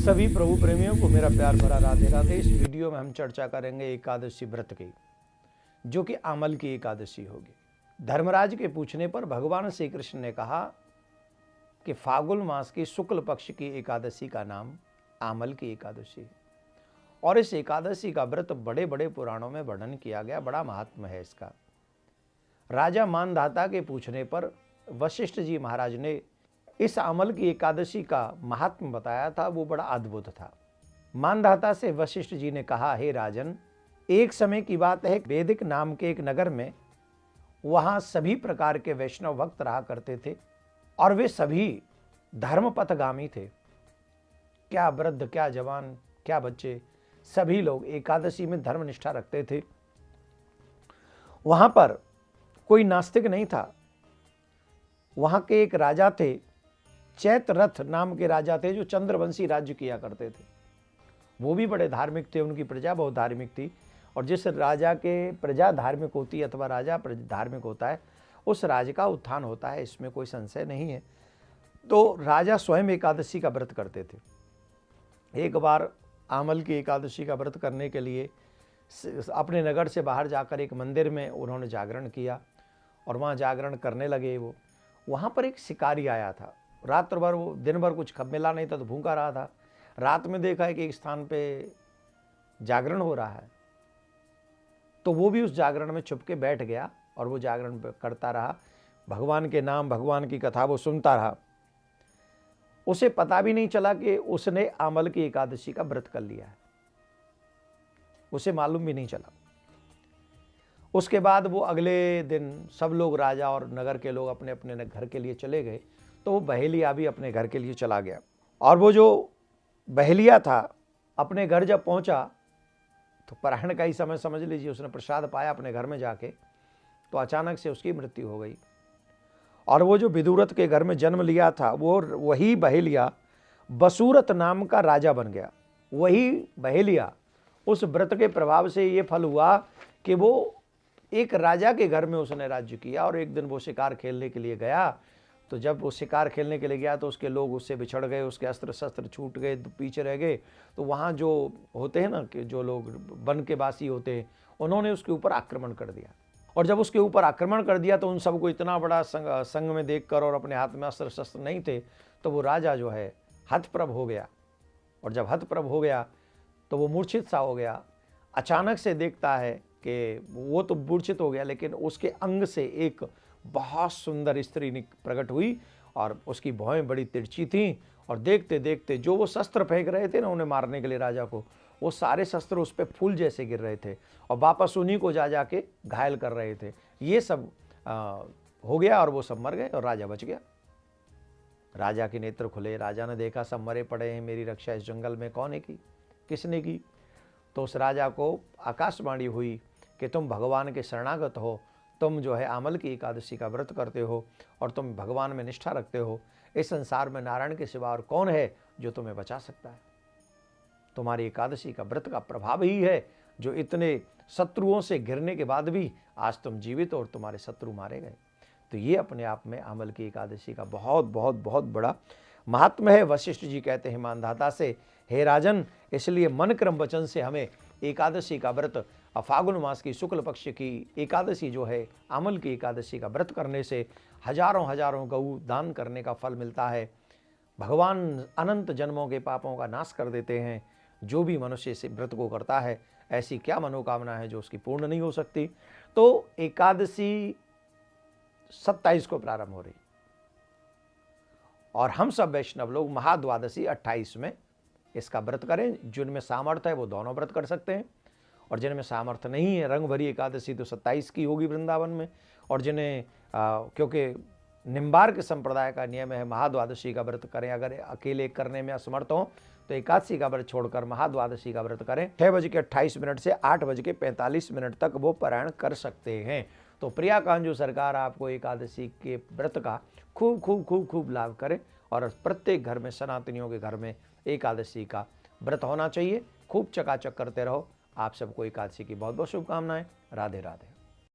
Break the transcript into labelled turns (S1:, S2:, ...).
S1: सभी प्रभु प्रेमियों को मेरा प्यार भरा राधे राधे। इस वीडियो में हम चर्चा करेंगे एकादशी व्रत की, जो कि आमल की एकादशी होगी। धर्मराज के पूछने पर भगवान श्री कृष्ण ने कहा कि फागुन मास की शुक्ल पक्ष की एकादशी का नाम आमल की एकादशी है और इस एकादशी का व्रत बड़े बड़े पुराणों में वर्णन किया गया, बड़ा महात्म्य है इसका। राजा मानधाता के पूछने पर वशिष्ठ जी महाराज ने इस आमल की एकादशी का महात्म्य बताया था, वो बड़ा अद्भुत था। मानधाता से वशिष्ठ जी ने कहा, हे राजन, एक समय की बात है, वैदिक नाम के एक नगर में वहां सभी प्रकार के वैष्णव भक्त रहा करते थे और वे सभी धर्मपथगामी थे। क्या वृद्ध, क्या जवान, क्या बच्चे, सभी लोग एकादशी में धर्मनिष्ठा रखते थे। वहां पर कोई नास्तिक नहीं था। वहां के एक राजा थे, चैत्ररथ नाम के राजा थे, जो चंद्रवंशी राज्य किया करते थे। वो भी बड़े धार्मिक थे, उनकी प्रजा बहुत धार्मिक थी। और जिस राजा के प्रजा धार्मिक होती है अथवा राजा धार्मिक होता है, उस राज्य का उत्थान होता है, इसमें कोई संशय नहीं है। तो राजा स्वयं एकादशी का व्रत करते थे। एक बार आमल की एकादशी का व्रत करने के लिए अपने नगर से बाहर जाकर एक मंदिर में उन्होंने जागरण किया और वहाँ जागरण करने लगे। वो वहाँ पर एक शिकारी आया था। रात भर, वो दिन भर कुछ मिला नहीं था तो भूखा रहा था। रात में देखा है कि एक स्थान पे जागरण हो रहा है, तो वो भी उस जागरण में छुप के बैठ गया और वो जागरण करता रहा। भगवान के नाम, भगवान की कथा वो सुनता रहा। उसे पता भी नहीं चला कि उसने आमल की एकादशी का व्रत कर लिया है, उसे मालूम भी नहीं चला। उसके बाद वो अगले दिन सब लोग, राजा और नगर के लोग अपने अपने घर के लिए चले गए, तो वो बहेलिया भी अपने घर के लिए चला गया। और वो जो बहेलिया था, अपने घर जब पहुंचा तो पराहण का ही समय समझ लीजिए, उसने प्रसाद पाया अपने घर में जाके, तो अचानक से उसकी मृत्यु हो गई। और वो जो विदुरथ के घर में जन्म लिया था, वो वही बहेलिया बसूरत नाम का राजा बन गया। वही बहेलिया, उस व्रत के प्रभाव से ये फल हुआ कि वो एक राजा के घर में उसने राज्य किया। और एक दिन वो शिकार खेलने के लिए गया, तो जब वो शिकार खेलने के लिए गया तो उसके लोग उससे बिछड़ गए, उसके अस्त्र शस्त्र छूट गए, पीछे रह गए। तो वहाँ जो होते हैं ना, कि जो लोग वन के वासी होते हैं, उन्होंने उसके ऊपर आक्रमण कर दिया। और जब उसके ऊपर आक्रमण कर दिया तो उन सबको इतना बड़ा संग में देखकर, और अपने हाथ में अस्त्र शस्त्र नहीं थे, तो वो राजा जो है हतप्रभ हो गया। और जब हतप्रभ हो गया तो वो मूर्छित सा हो गया। अचानक से देखता है कि वो तो मूर्छित हो गया, लेकिन उसके अंग से एक बहुत सुंदर स्त्री प्रकट हुई और उसकी भौहें बड़ी तिरछी थीं। और देखते देखते जो वो शस्त्र फेंक रहे थे ना उन्हें मारने के लिए राजा को, वो सारे शस्त्र उस पर फूल जैसे गिर रहे थे और वापस उन्हीं को जा जाके घायल कर रहे थे। ये सब हो गया और वो सब मर गए और राजा बच गया। राजा के नेत्र खुले, राजा ने देखा सब मरे पड़े हैं, मेरी रक्षा इस जंगल में कौन है की, किसने की? तो उस राजा को आकाशवाणी हुई कि तुम भगवान के शरणागत हो, तुम जो है आमल की एकादशी का व्रत करते हो और तुम भगवान में निष्ठा रखते हो। इस संसार में नारायण के सिवा और कौन है जो तुम्हें बचा सकता है? तुम्हारी एकादशी का व्रत का प्रभाव ही है जो इतने शत्रुओं से घिरने के बाद भी आज तुम जीवित हो और तुम्हारे शत्रु मारे गए। तो ये अपने आप में आमल की एकादशी का बहुत बहुत बहुत बड़ा महात्म्य है। वशिष्ठ जी कहते हैं मानधाता से, हे राजन, इसलिए मन क्रम वचन से हमें एकादशी का व्रत, फागुन मास की शुक्ल पक्ष की एकादशी जो है आमल की एकादशी का व्रत करने से हजारों हजारों गऊ दान करने का फल मिलता है। भगवान अनंत जन्मों के पापों का नाश कर देते हैं। जो भी मनुष्य इस व्रत को करता है, ऐसी क्या मनोकामना है जो उसकी पूर्ण नहीं हो सकती। तो एकादशी 27 को प्रारंभ हो रही और हम सब वैष्णव लोग महाद्वादशी 28 में इसका व्रत करें। जिनमें सामर्थ्य है वो दोनों व्रत कर सकते हैं, और जिनमें सामर्थ्य नहीं है, रंग भरी एकादशी तो 27 की होगी वृंदावन में। और जिन्हें क्योंकि निम्बार्क संप्रदाय का नियम है महाद्वादशी का व्रत करें, अगर अकेले करने में असमर्थ हो तो एकादशी का व्रत छोड़कर महाद्वादशी का व्रत करें। 6:28 से 8:45 तक वो पारायण कर सकते हैं। तो प्रिया कांजू सरकार आपको एकादशी के व्रत का खूब खूब खूब खूब लाभ करे और प्रत्येक घर में, सनातनियों के घर में एकादशी का व्रत होना चाहिए। खूब चकाचक करते रहो। आप सबको एकादशी की बहुत बहुत शुभकामनाएं। राधे राधे।